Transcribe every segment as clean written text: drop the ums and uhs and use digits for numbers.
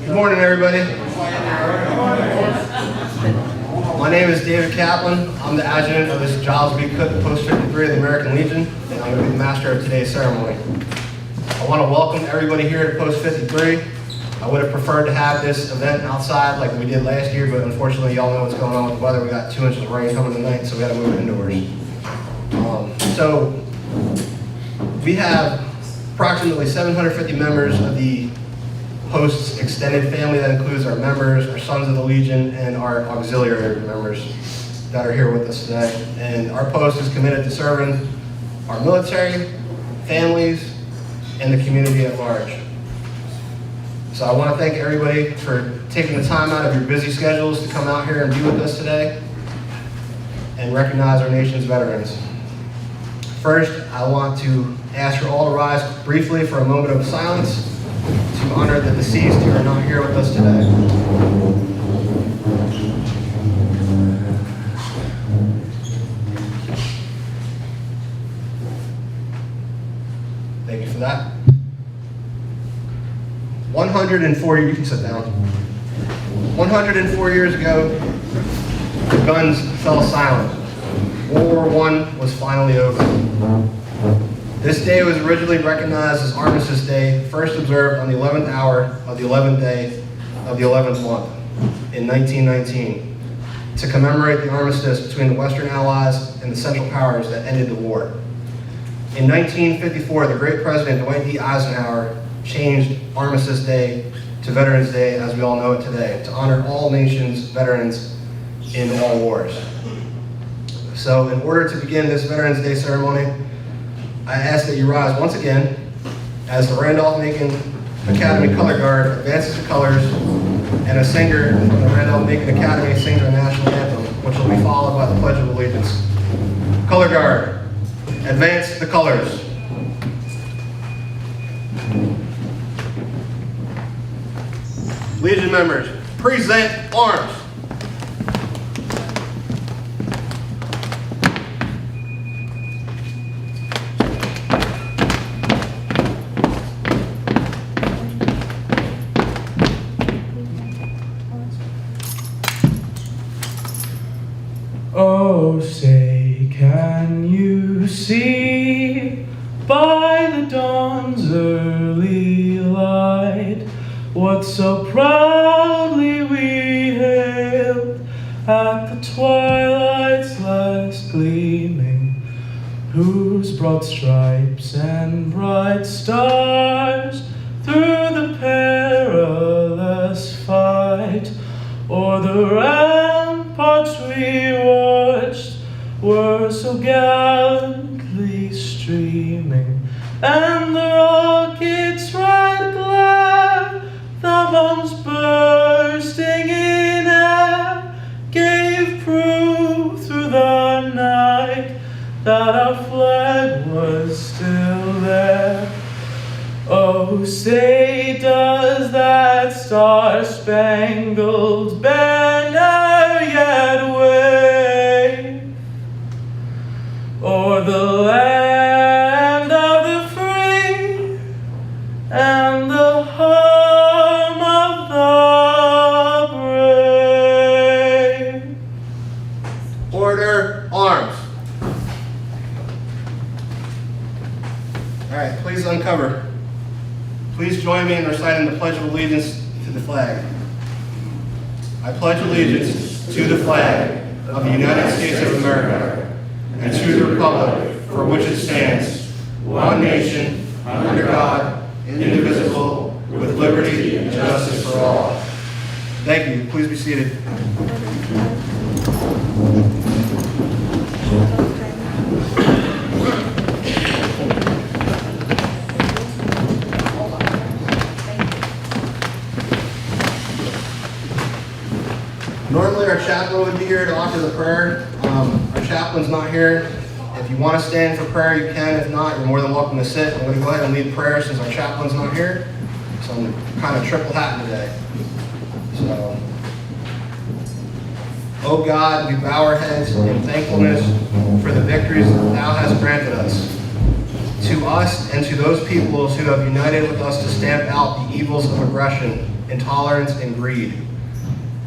Good morning, everybody. My name is David Kaplan. I'm the adjutant of this Giles B. Cook Post 53 of the American Legion, and I'm going to be the master of today's ceremony. I want to welcome everybody here at Post 53. I would have preferred to have this event outside like we did last year, but unfortunately, y'all know what's going on with the weather. We got 2 inches of rain coming tonight, so we got to move it indoors. So we have approximately 750 members of the Post's extended family. That includes our members, our Sons of the Legion, and our auxiliary members that are here with us today. And our post is committed to serving our military, families, and the community at large. So I want to thank everybody for taking the time out of your busy schedules to come out here and be with us today and recognize our nation's veterans. First, I want to ask you all to rise briefly for a moment of silence to honor the deceased who are not here with us today. Thank you for that. 104, you can sit down. 104 years ago, the guns fell silent. World War I was finally over. This day was originally recognized as Armistice Day, first observed on the 11th hour of the 11th day of the 11th month in 1919 to commemorate the armistice between the Western Allies and the Central Powers that ended the war. In 1954, the great President Dwight D. Eisenhower changed Armistice Day to Veterans Day as we all know it today, to honor all nations' veterans in all wars. So in order to begin this Veterans Day ceremony, I ask that you rise once again as the Randolph-Macon Academy Color Guard advances the colors and a singer from the Randolph-Macon Academy sings our national anthem, which will be followed by the Pledge of Allegiance. Color Guard, advance the colors. Legion members, present arms. Oh, say, can you see by the dawn's early light what so proudly we hailed at the twilight's last gleaming, whose broad stripes and bright stars through the perilous fight o'er the ramparts we watched were so gallantly streaming, and the rocket's red glare, the bombs bursting in air, gave proof through the night that our flag was still there. Oh, say, does that star-spangled banner yet wave o'er the land of the free and the home of the brave? Order, arms. All right, please uncover. Please join me in reciting the Pledge of Allegiance to the flag. I pledge allegiance to the flag of the United States of America and to the republic for which it stands, one nation, under God, indivisible, with liberty and justice for all. Thank you. Please be seated. Normally our chaplain would be here to offer the prayer. Our chaplain's not here. If you want to stand for prayer, you can. If not, you're more than welcome to sit. I'm going to go ahead and lead prayer since our chaplain's not here. So I'm kind of triple hatting today. So, oh God, we bow our heads in thankfulness for the victories that thou hast granted us. To us and to those peoples who have united with us to stamp out the evils of aggression intolerance, and greed.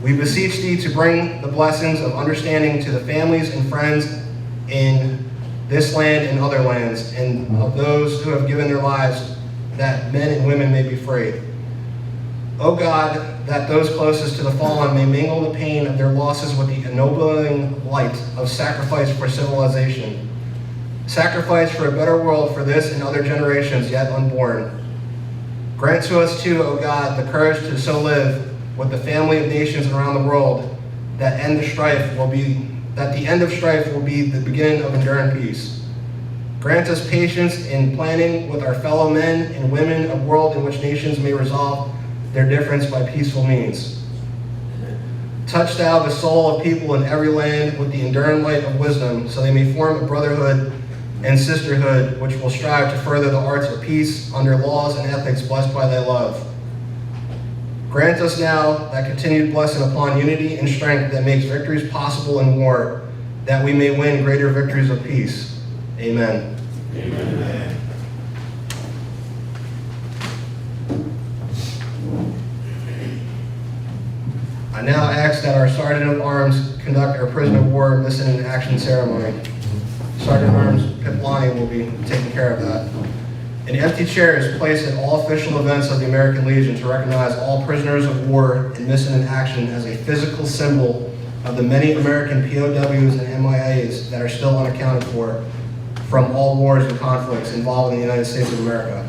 We beseech thee to bring the blessings of understanding to the families and friends in this land and other lands, and of those who have given their lives, that men and women may be free. O God, that those closest to the fallen may mingle the pain of their losses with the ennobling light of sacrifice for civilization. Sacrifice for a better world for this and other generations yet unborn. Grant to us too, O God, the courage to so live with the family of nations around the world that the end of strife will be the beginning of enduring peace. Grant us patience in planning with our fellow men and women a world in which nations may resolve their difference by peaceful means. Touch thou the soul of people in every land with the enduring light of wisdom, so they may form a brotherhood and sisterhood which will strive to further the arts of peace under laws and ethics blessed by thy love. Grant us now that continued blessing upon unity and strength that makes victories possible in war, that we may win greater victories of peace. Amen. Amen. I now ask that our Sergeant of Arms conduct our prisoner of war missing in action ceremony. Sergeant of Arms Piplani will be taking care of that. An empty chair is placed at all official events of the American Legion to recognize all prisoners of war and missing in action as a physical symbol of the many American POWs and MIAs that are still unaccounted for from all wars and conflicts involving the United States of America.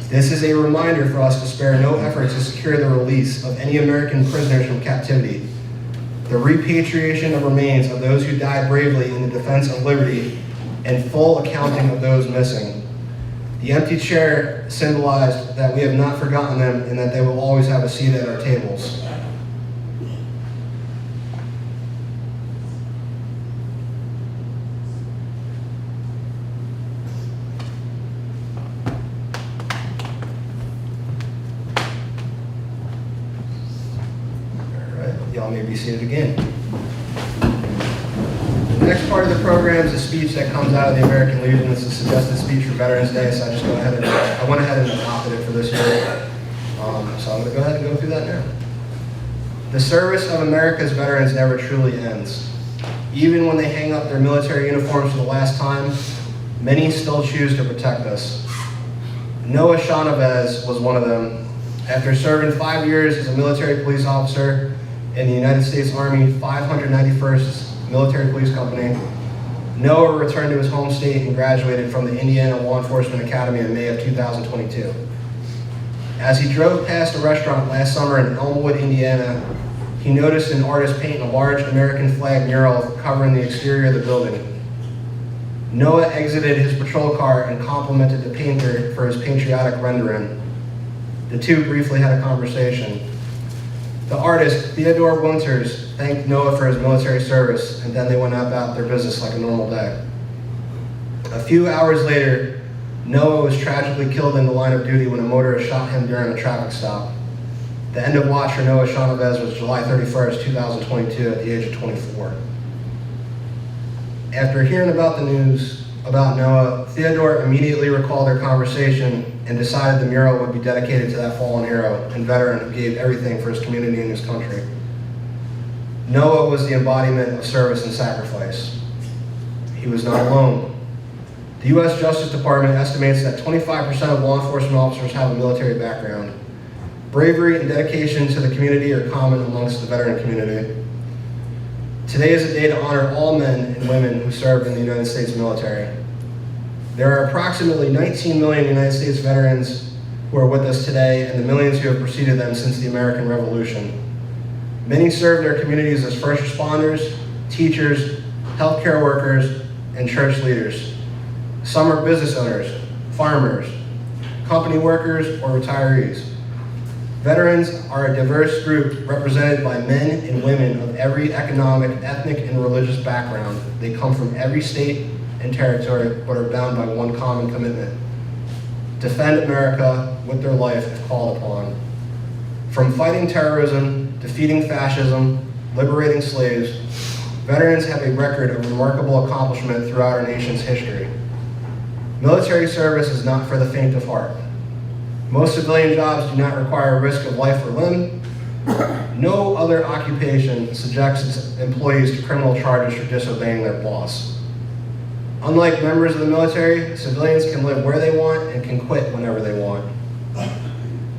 This is a reminder for us to spare no effort to secure the release of any American prisoners from captivity, the repatriation of remains of those who died bravely in the defense of liberty, and full accounting of those missing. The empty chair symbolized that we have not forgotten them and that they will always have a seat at our tables. Y'all may be seated again. The next part of the program is a speech that comes out of the American Legion. It's a suggested speech for Veterans Day, so I went ahead and adopted it for this year. So I'm going to go ahead and go through that now. The service of America's veterans never truly ends. Even when they hang up their military uniforms for the last time, many still choose to protect us. Noah Chavez was one of them. After serving 5 years as a military police officer in the United States Army 591st Military Police Company, Noah returned to his home state and graduated from the Indiana Law Enforcement Academy in May of 2022. As he drove past a restaurant last summer in Elmwood, Indiana, he noticed an artist painting a large American flag mural covering the exterior of the building. Noah exited his patrol car and complimented the painter for his patriotic rendering. The two briefly had a conversation. The artist, Theodore Winters, thanked Noah for his military service, and then they went about their business like a normal day. A few hours later, Noah was tragically killed in the line of duty when a motorist shot him during a traffic stop. The end of watch for Noah Chavez was July 31st, 2022 at the age of 24. After hearing about the news about Noah, Theodore immediately recalled their conversation and decided the mural would be dedicated to that fallen hero and veteran who gave everything for his community and his country. Noah was the embodiment of service and sacrifice. He was not alone. The U.S. Justice Department estimates that 25% of law enforcement officers have a military background. Bravery and dedication to the community are common amongst the veteran community. Today is a day to honor all men and women who served in the United States military. There are approximately 19 million United States veterans who are with us today and the millions who have preceded them since the American Revolution. Many served their communities as first responders, teachers, healthcare workers, and church leaders. Some are business owners, farmers, company workers, or retirees. Veterans are a diverse group represented by men and women of every economic, ethnic, and religious background. They come from every state and territory, but are bound by one common commitment: defend America with their life if called upon. From fighting terrorism, defeating fascism, liberating slaves, veterans have a record of remarkable accomplishment throughout our nation's history. Military service is not for the faint of heart. Most civilian jobs do not require risk of life or limb. No other occupation subjects its employees to criminal charges for disobeying their boss. Unlike members of the military, civilians can live where they want and can quit whenever they want.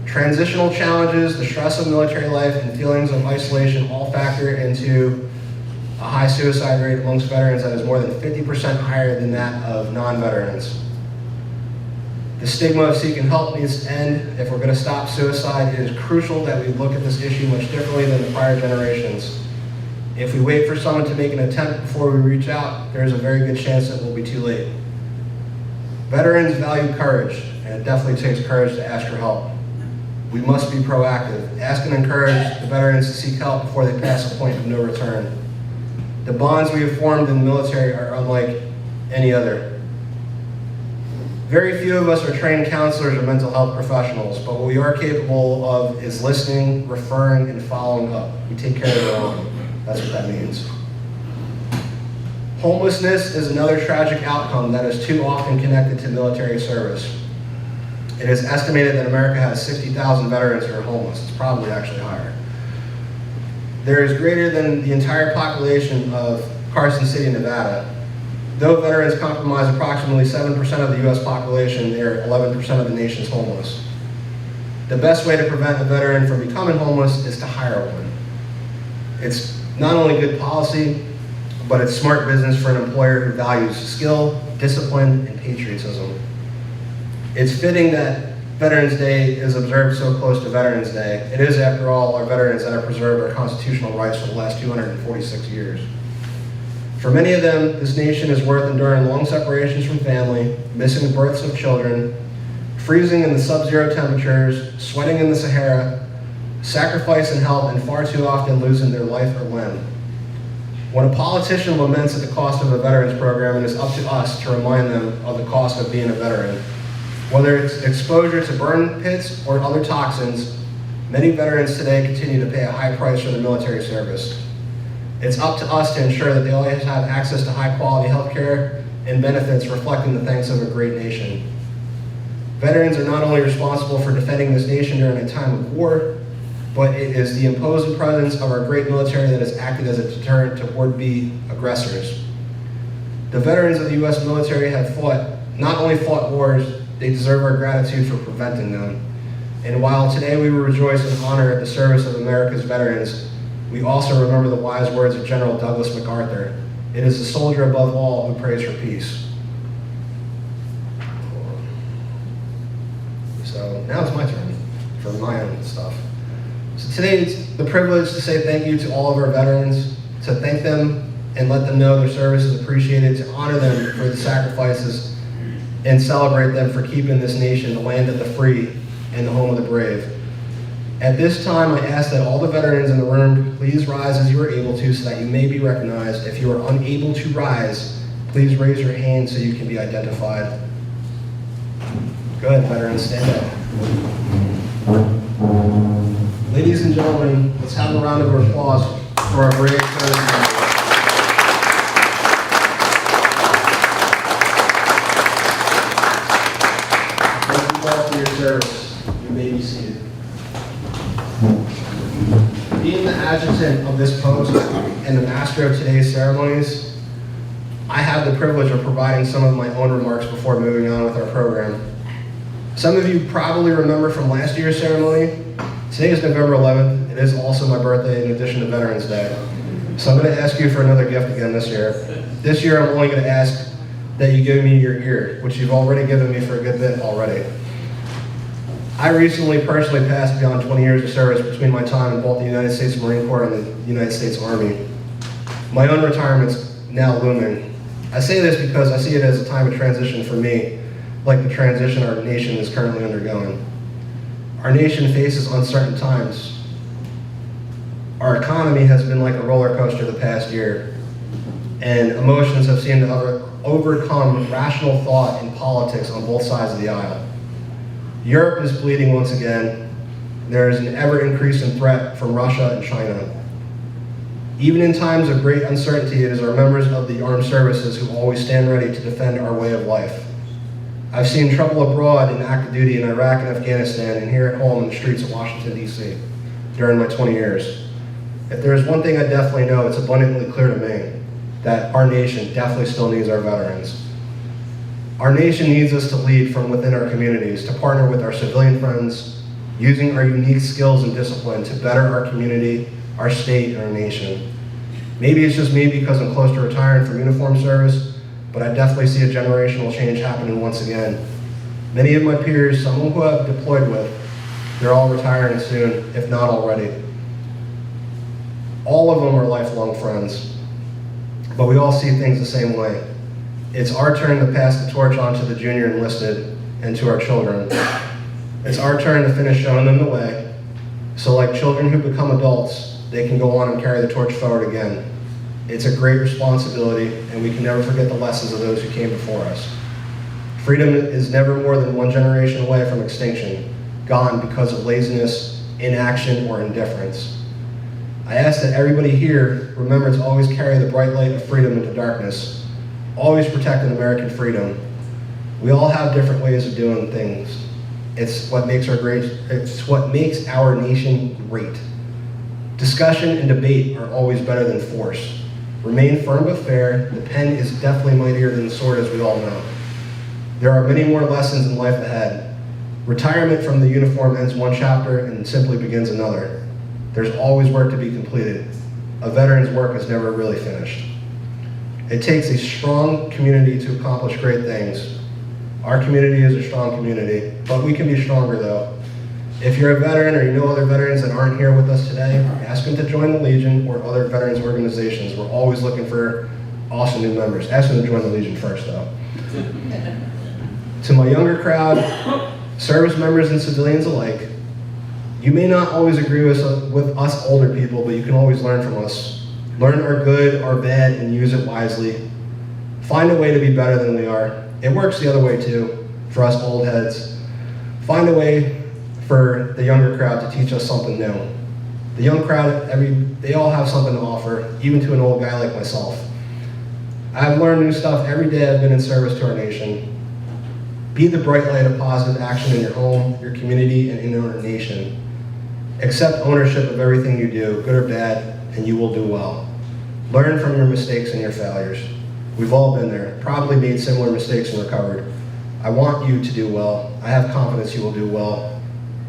Transitional challenges, the stress of military life, and feelings of isolation all factor into a high suicide rate amongst veterans that is more than 50% higher than that of non-veterans. The stigma of seeking help needs to end. If we're going to stop suicide, it is crucial that we look at this issue much differently than the prior generations. If we wait for someone to make an attempt before we reach out, there is a very good chance that we'll be too late. Veterans value courage, and it definitely takes courage to ask for help. We must be proactive. Ask and encourage the veterans to seek help before they pass a point of no return. The bonds we have formed in the military are unlike any other. Very few of us are trained counselors or mental health professionals, but what we are capable of is listening, referring, and following up. We take care of our own. That's what that means. Homelessness is another tragic outcome that is too often connected to military service. It is estimated that America has 60,000 veterans who are homeless. It's probably actually higher. There is greater than the entire population of Carson City, Nevada. Though veterans comprise approximately 7% of the U.S. population, they are 11% of the nation's homeless. The best way to prevent a veteran from becoming homeless is to hire one. It's not only good policy, but it's smart business for an employer who values skill, discipline, and patriotism. It's fitting that Veterans Day is observed so close to Veterans Day. It is, after all, our veterans that have preserved our constitutional rights for the last 246 years. For many of them, this nation is worth enduring long separations from family, missing births of children, freezing in the sub-zero temperatures, sweating in the Sahara, sacrificing health, and far too often losing their life or limb. When a politician laments at the cost of a veterans program, it is up to us to remind them of the cost of being a veteran. Whether it's exposure to burn pits or other toxins, many veterans today continue to pay a high price for their military service. It's up to us to ensure that they always have access to high-quality health care and benefits reflecting the thanks of a great nation. Veterans are not only responsible for defending this nation during a time of war, but it is the imposing presence of our great military that has acted as a deterrent to would-be aggressors. The veterans of the U.S. military have not only fought wars, they deserve our gratitude for preventing them. And while today we rejoice and honor at the service of America's veterans, we also remember the wise words of General Douglas MacArthur. It is the soldier above all who prays for peace. So now it's my turn for my own stuff. So today it's the privilege to say thank you to all of our veterans, to thank them and let them know their service is appreciated, to honor them for the sacrifices and celebrate them for keeping this nation the land of the free and the home of the brave. At this time, I ask that all the veterans in the room please rise as you are able to so that you may be recognized. If you are unable to rise, please raise your hand so you can be identified. Go ahead, veterans, stand up. Ladies and gentlemen, let's have a round of applause for our brave service members. Thank you all for your service. You may be seated. Being the adjutant of this post and the master of today's ceremonies, I have the privilege of providing some of my own remarks before moving on with our program. Some of you probably remember from last year's ceremony. Today is November 11th. It is also my birthday in addition to Veterans Day. So I'm going to ask you for another gift again this year. This year I'm only going to ask that you give me your ear, which you've already given me for a good bit already. I recently personally passed beyond 20 years of service between my time in both the United States Marine Corps and the United States Army. My own retirement's now looming. I say this because I see it as a time of transition for me, like the transition our nation is currently undergoing. Our nation faces uncertain times. Our economy has been like a roller coaster the past year, and emotions have seemed to overcome rational thought and politics on both sides of the aisle. Europe is bleeding once again. There is an ever-increasing threat from Russia and China. Even in times of great uncertainty, it is our members of the armed services who always stand ready to defend our way of life. I've seen trouble abroad in active duty in Iraq and Afghanistan and here at home in the streets of Washington, D.C. during my 20 years. If there's one thing I definitely know, it's abundantly clear to me that our nation definitely still needs our veterans. Our nation needs us to lead from within our communities, to partner with our civilian friends, using our unique skills and discipline to better our community, our state, and our nation. Maybe it's just me because I'm close to retiring from uniform service, but I definitely see a generational change happening once again. Many of my peers, some who I've deployed with, they're all retiring soon, if not already. All of them are lifelong friends, but we all see things the same way. It's our turn to pass the torch on to the junior enlisted and to our children. It's our turn to finish showing them the way, so like children who become adults, they can go on and carry the torch forward again. It's a great responsibility, and we can never forget the lessons of those who came before us. Freedom is never more than one generation away from extinction, gone because of laziness, inaction, or indifference. I ask that everybody here remember to always carry the bright light of freedom into darkness, always protecting American freedom. We all have different ways of doing things. It's what makes our nation great. Discussion and debate are always better than force. Remain firm but fair. The pen is definitely mightier than the sword, as we all know. There are many more lessons in life ahead. Retirement from the uniform ends one chapter and simply begins another. There's always work to be completed. A veteran's work is never really finished. It takes a strong community to accomplish great things. Our community is a strong community, but we can be stronger though. If you're a veteran or you know other veterans that aren't here with us today, ask them to join the Legion or other veterans organizations. We're always looking for awesome new members. Ask them to join the Legion first though. To my younger crowd, service members and civilians alike, you may not always agree with us older people, but you can always learn from us. Learn our good, our bad, and use it wisely. Find a way to be better than we are. It works the other way too, for us old heads. Find a way for the younger crowd to teach us something new. The young crowd, they all have something to offer, even to an old guy like myself. I've learned new stuff every day I've been in service to our nation. Be the bright light of positive action in your home, your community, and in our nation. Accept ownership of everything you do, good or bad, and you will do well. Learn from your mistakes and your failures. We've all been there, probably made similar mistakes and recovered. I want you to do well. I have confidence you will do well.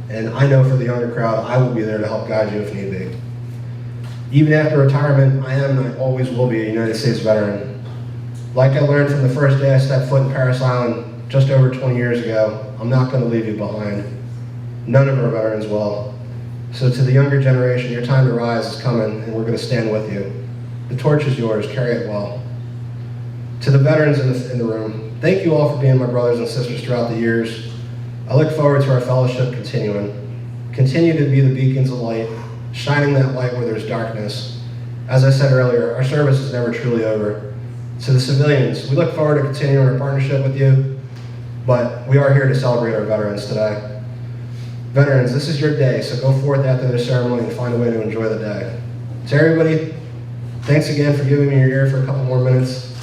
And I know for the younger crowd, I will be there to help guide you if need be. Even after retirement, I am and I always will be a United States veteran. Like I learned from the first day I stepped foot in Parris Island just over 20 years ago, I'm not going to leave you behind. None of our veterans will. So to the younger generation, your time to rise is coming, and we're going to stand with you. The torch is yours. Carry it well. To the veterans in the room, thank you all for being my brothers and sisters throughout the years. I look forward to our fellowship continuing. Continue to be the beacons of light, shining that light where there's darkness. As I said earlier, our service is never truly over. To the civilians, we look forward to continuing our partnership with you, but we are here to celebrate our veterans today. Veterans, this is your day, so go forth after this ceremony and find a way to enjoy the day. To everybody, thanks again for giving me your ear for a couple more minutes.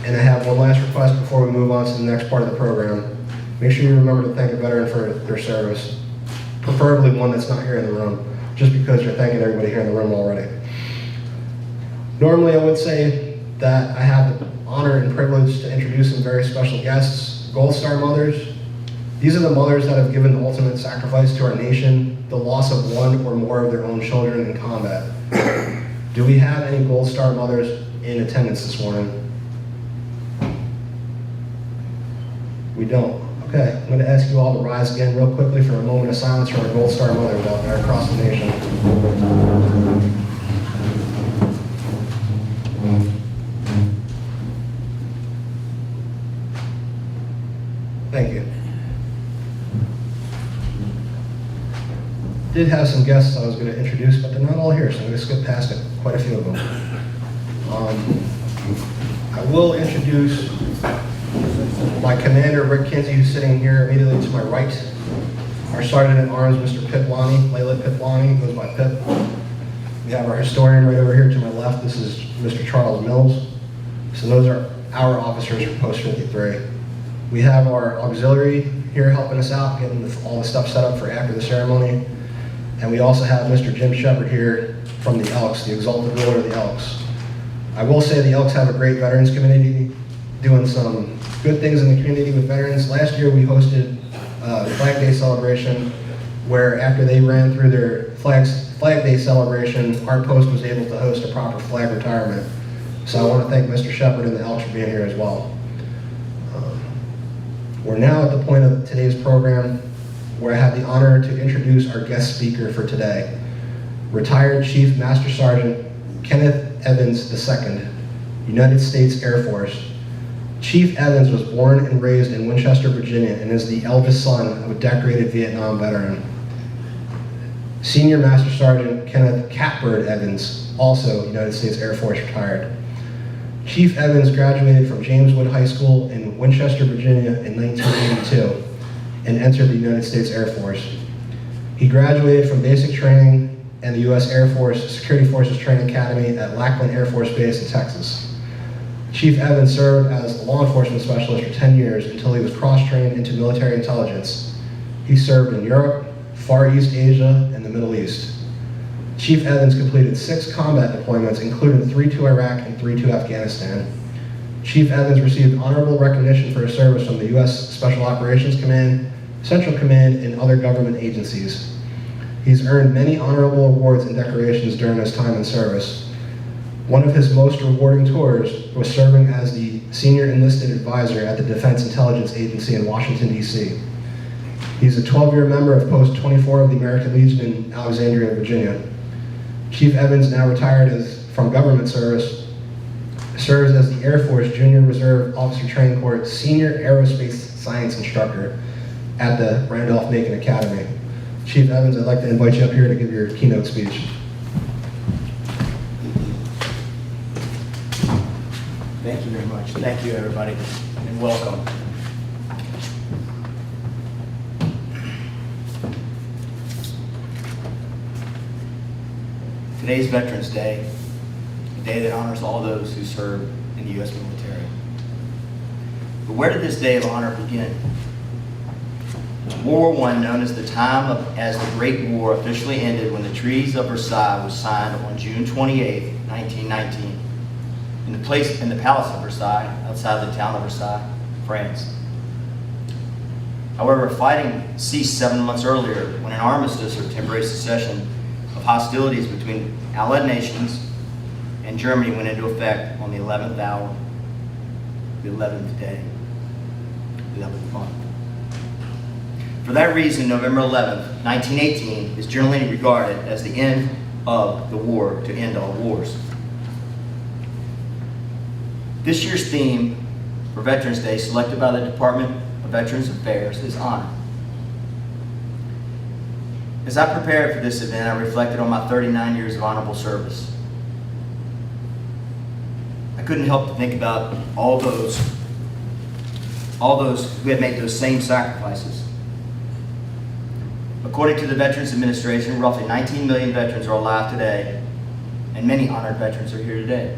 And I have one last request before we move on to the next part of the program. Make sure you remember to thank a veteran for their service, preferably one that's not here in the room, just because you're thanking everybody here in the room already. Normally, I would say that I have the honor and privilege to introduce some very special guests, Gold Star mothers. These are the mothers that have given the ultimate sacrifice to our nation, the loss of one or more of their own children in combat. Do we have any Gold Star mothers in attendance this morning? We don't. Okay, I'm going to ask you all to rise again real quickly for a moment of silence for our Gold Star mothers out there across the nation. Thank you. Did have some guests I was going to introduce, but they're not all here, so I'm going to skip past it. Quite a few of them. I will introduce my commander, Rick Kinsey, who's sitting here immediately to my right. Our Sergeant at Arms, Mr. Piplani, Layla Piplani, goes by Pip. We have our historian right over here to my left. This is Mr. Charles Mills. So those are our officers for Post 53. We have our auxiliary here helping us out, getting all the stuff set up for after the ceremony. And we also have Mr. Jim Shepard here from the Elks, the Exalted Ruler of the Elks. I will say the Elks have a great veterans community, doing some good things in the community with veterans. Last year we hosted a Flag Day celebration where after they ran through their Flag Day celebration, our post was able to host a proper flag retirement. So I want to thank Mr. Shepard and the Elks for being here as well. We're now at the point of today's program where I have the honor to introduce our guest speaker for today, retired Chief Master Sergeant Kenneth Evans II, United States Air Force. Chief Evans was born and raised in Winchester, Virginia, and is the eldest son of a decorated Vietnam veteran. Senior Master Sergeant Kenneth Catbird Evans, also United States Air Force retired. Chief Evans graduated from James Wood High School in Winchester, Virginia in 1982 and entered the United States Air Force. He graduated from basic training and the U.S. Air Force Security Forces Training Academy at Lackland Air Force Base in Texas. Chief Evans served as a law enforcement specialist for 10 years until he was cross-trained into military intelligence. He served in Europe, Far East Asia, and the Middle East. Chief Evans completed 6 combat deployments, including 3 to Iraq and 3 to Afghanistan. Chief Evans received honorable recognition for his service from the U.S. Special Operations Command, Central Command, and other government agencies. He's earned many honorable awards and decorations during his time in service. One of his most rewarding tours was serving as the Senior Enlisted Advisor at the Defense Intelligence Agency in Washington, D.C. He's a 12-year member of Post 24 of the American Legion in Alexandria, Virginia. Chief Evans, now retired from government service, serves as the Air Force Junior Reserve Officer Training Corps Senior Aerospace Science Instructor at the Randolph-Macon Academy. Chief Evans, I'd like to invite you up here to give your keynote speech. Thank you very much. Thank you, everybody, and welcome. Today's Veterans Day, a day that honors all those who serve in the U.S. military. But where did this day of honor begin? World War I, known as the as the Great War, officially ended when the Treaty of Versailles was signed on June 28, 1919, in the Palace of Versailles, outside the town of Versailles, France. However, fighting ceased 7 months earlier when an armistice or temporary cessation of hostilities between Allied nations and Germany went into effect on the 11th hour, the 11th day, the 11th month. For that reason, November 11th, 1918 is generally regarded as the end of the war to end all wars. This year's theme for Veterans Day, selected by the Department of Veterans Affairs, is honor. As I prepared for this event, I reflected on my 39 years of honorable service. I couldn't help to think about all those who had made those same sacrifices. According to the Veterans Administration, roughly 19 million veterans are alive today, and many honored veterans are here today.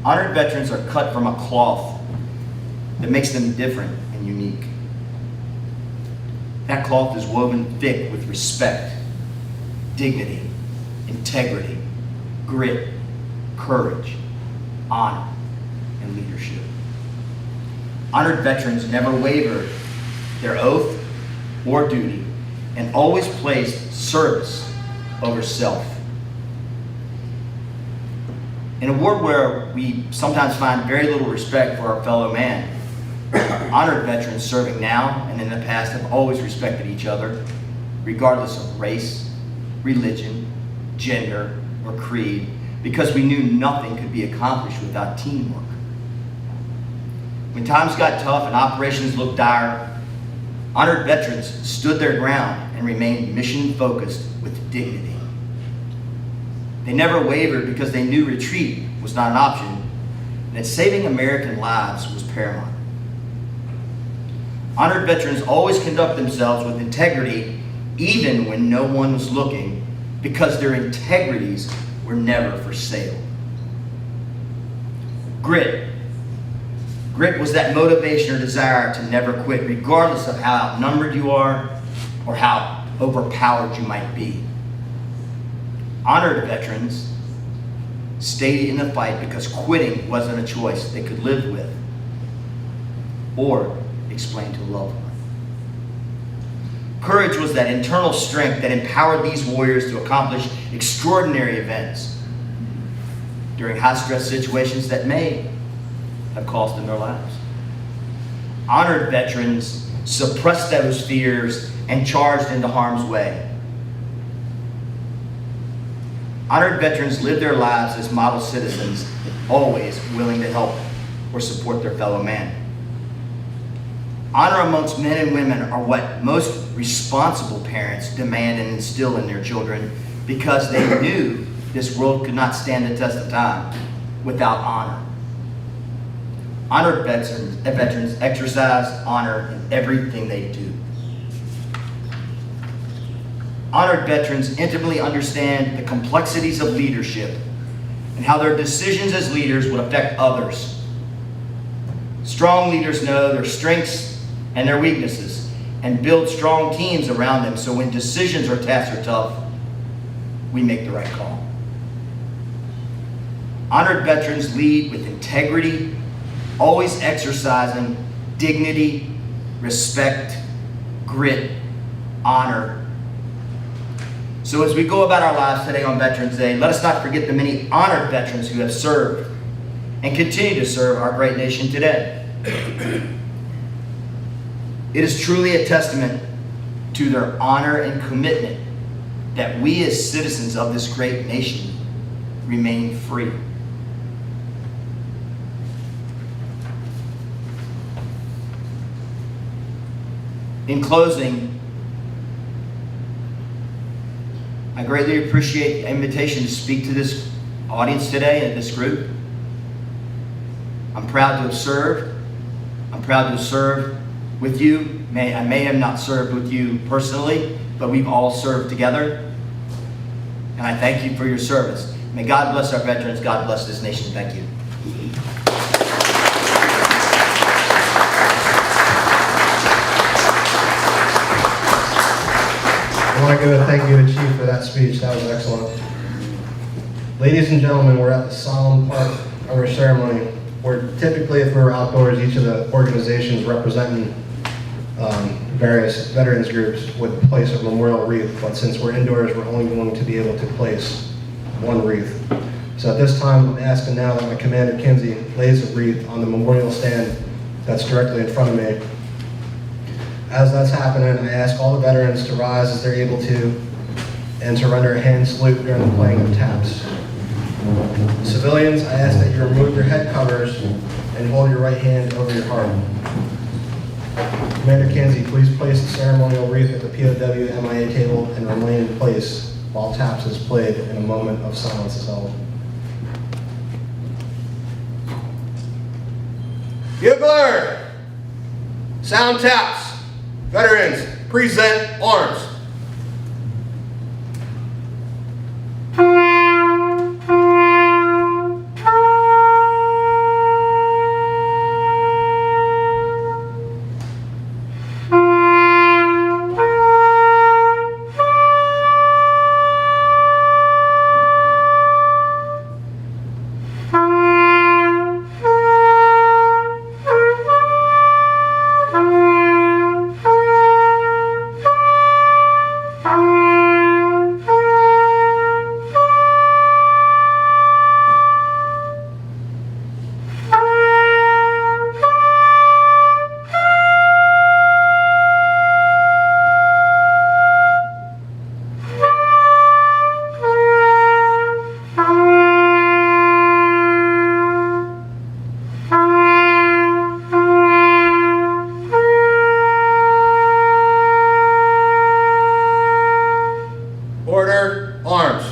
Honored veterans are cut from a cloth that makes them different and unique. That cloth is woven thick with respect, dignity, integrity, grit, courage, honor, and leadership. Honored veterans never wavered their oath or duty and always placed service over self. In a world where we sometimes find very little respect for our fellow man, honored veterans serving now and in the past have always respected each other, regardless of race, religion, gender, or creed, because we knew nothing could be accomplished without teamwork. When times got tough and operations looked dire, honored veterans stood their ground and remained mission-focused with dignity. They never wavered because they knew retreat was not an option and that saving American lives was paramount. Honored veterans always conduct themselves with integrity even when no one was looking, because their integrities were never for sale. Grit Grit was that motivation or desire to never quit, regardless of how outnumbered you are or how overpowered you might be. Honored veterans stayed in the fight because quitting wasn't a choice they could live with or explain to a loved one. Courage was that internal strength that empowered these warriors to accomplish extraordinary events during high-stress situations that may have cost them their lives. Honored veterans suppressed those fears and charged into harm's way. Honored veterans lived their lives as model citizens, always willing to help or support their fellow man. Honor amongst men and women are what most responsible parents demand and instill in their children because they knew this world could not stand the test of time without honor. Honored veterans exercise honor in everything they do. Honored veterans intimately understand the complexities of leadership and how their decisions as leaders would affect others. Strong leaders know their strengths and their weaknesses and build strong teams around them so when decisions or tasks are tough, we make the right call. Honored veterans lead with integrity, always exercising dignity, respect, grit, honor. So as we go about our lives today on Veterans Day, let us not forget the many honored veterans who have served and continue to serve our great nation today. It is truly a testament to their honor and commitment that we as citizens of this great nation remain free. In closing, I greatly appreciate the invitation to speak to this audience today and this group. I'm proud to have served. I'm proud to have served with you. I may have not served with you personally, but we've all served together. And I thank you for your service. May God bless our veterans. God bless this nation. Thank you. I want to give a thank you to Chief for that speech. That was excellent. Ladies and gentlemen, we're at the solemn part of our ceremony where typically if we were outdoors, each of the organizations representing various veterans groups would place a memorial wreath, but since we're indoors, we're only going to be able to place one wreath. So at this time, I'm asking now that my Commander Kinsey lays a wreath on the memorial stand that's directly in front of me. As that's happening, I ask all the veterans to rise as they're able to and to render a hand salute during the playing of taps. Civilians, I ask that you remove your head covers and hold your right hand over your heart. Commander Kinsey, please place the ceremonial wreath at the POW MIA table and remain in place while taps is played and a moment of silence is held. Bugler! Sound taps. Veterans, present arms. Order, arms.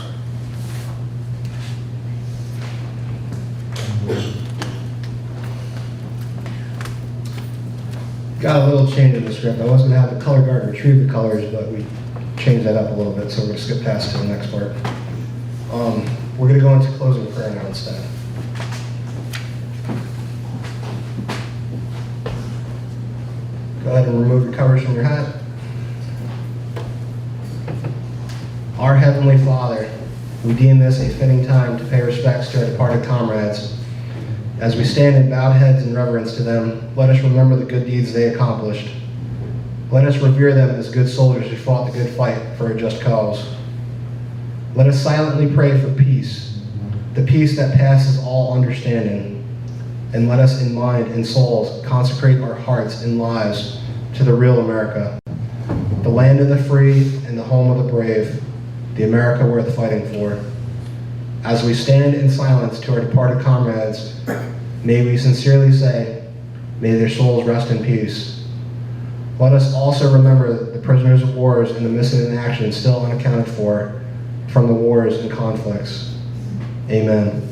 Got a little change in the script. I was going to have the color guard retrieve the colors, but we changed that up a little bit, so we're going to skip past to the next part. We're going to go into closing prayer now instead. Go ahead and remove your covers from your hat. Our Heavenly Father, we deem this a fitting time to pay respects to our departed comrades. As we stand in bowed heads in reverence to them, let us remember the good deeds they accomplished. Let us revere them as good soldiers who fought the good fight for a just cause. Let us silently pray for peace, the peace that passes all understanding. And let us in mind and souls consecrate our hearts and lives to the real America, the land of the free and the home of the brave, the America worth fighting for. As we stand in silence to our departed comrades, may we sincerely say, may their souls rest in peace. Let us also remember the prisoners of wars and the missing in action still unaccounted for from the wars and conflicts. Amen.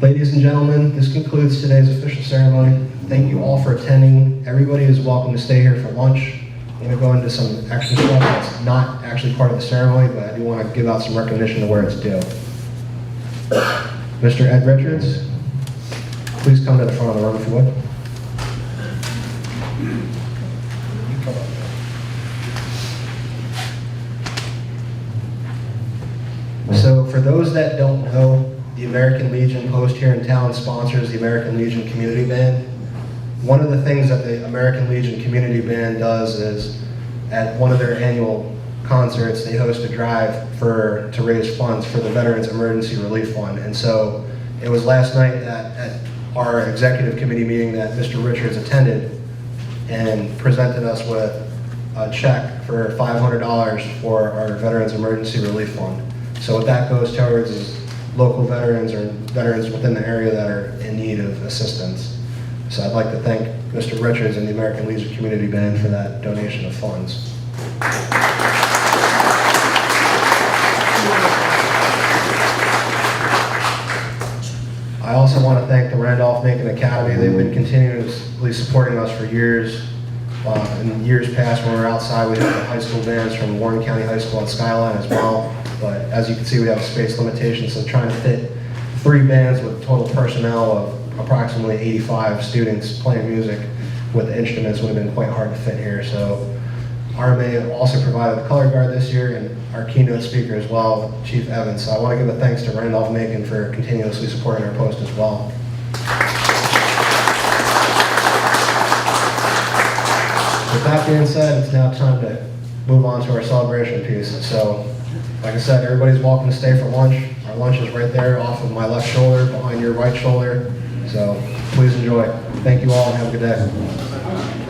Ladies and gentlemen, this concludes today's official ceremony. Thank you all for attending. Everybody is welcome to stay here for lunch. I'm going to go into some extra stuff that's not actually part of the ceremony, but I do want to give out some recognition to where it's due. Mr. Ed Richards, please come to the front of the room if you would. So for those that don't know, the American Legion Post here in town sponsors the American Legion Community Band. One of the things that the American Legion Community Band does is at one of their annual concerts, they host a drive to raise funds for the Veterans Emergency Relief Fund. And so it was last night at our executive committee meeting that Mr. Richards attended and presented us with a check for $500 for our Veterans Emergency Relief Fund. So what that goes towards is local veterans or veterans within the area that are in need of assistance. So I'd like to thank Mr. Richards and the American Legion Community Band for that donation of funds. I also want to thank the Randolph-Macon Academy. They've been continuously supporting us for years. In years past, when we were outside, we had the high school bands from Warren County High School and Skyline as well. But as you can see, we have a space limitation, so trying to fit 3 bands with total personnel of approximately 85 students playing music with the instruments would have been quite hard to fit here. So RMA also provided the color guard this year and our keynote speaker as well, Chief Evans. So I want to give a thanks to Randolph-Macon for continuously supporting our post as well. With that being said, it's now time to move on to our celebration piece. So, like I said, everybody's welcome to stay for lunch. Our lunch is right there off of my left shoulder, behind your right shoulder. So please enjoy. Thank you all and have a good day.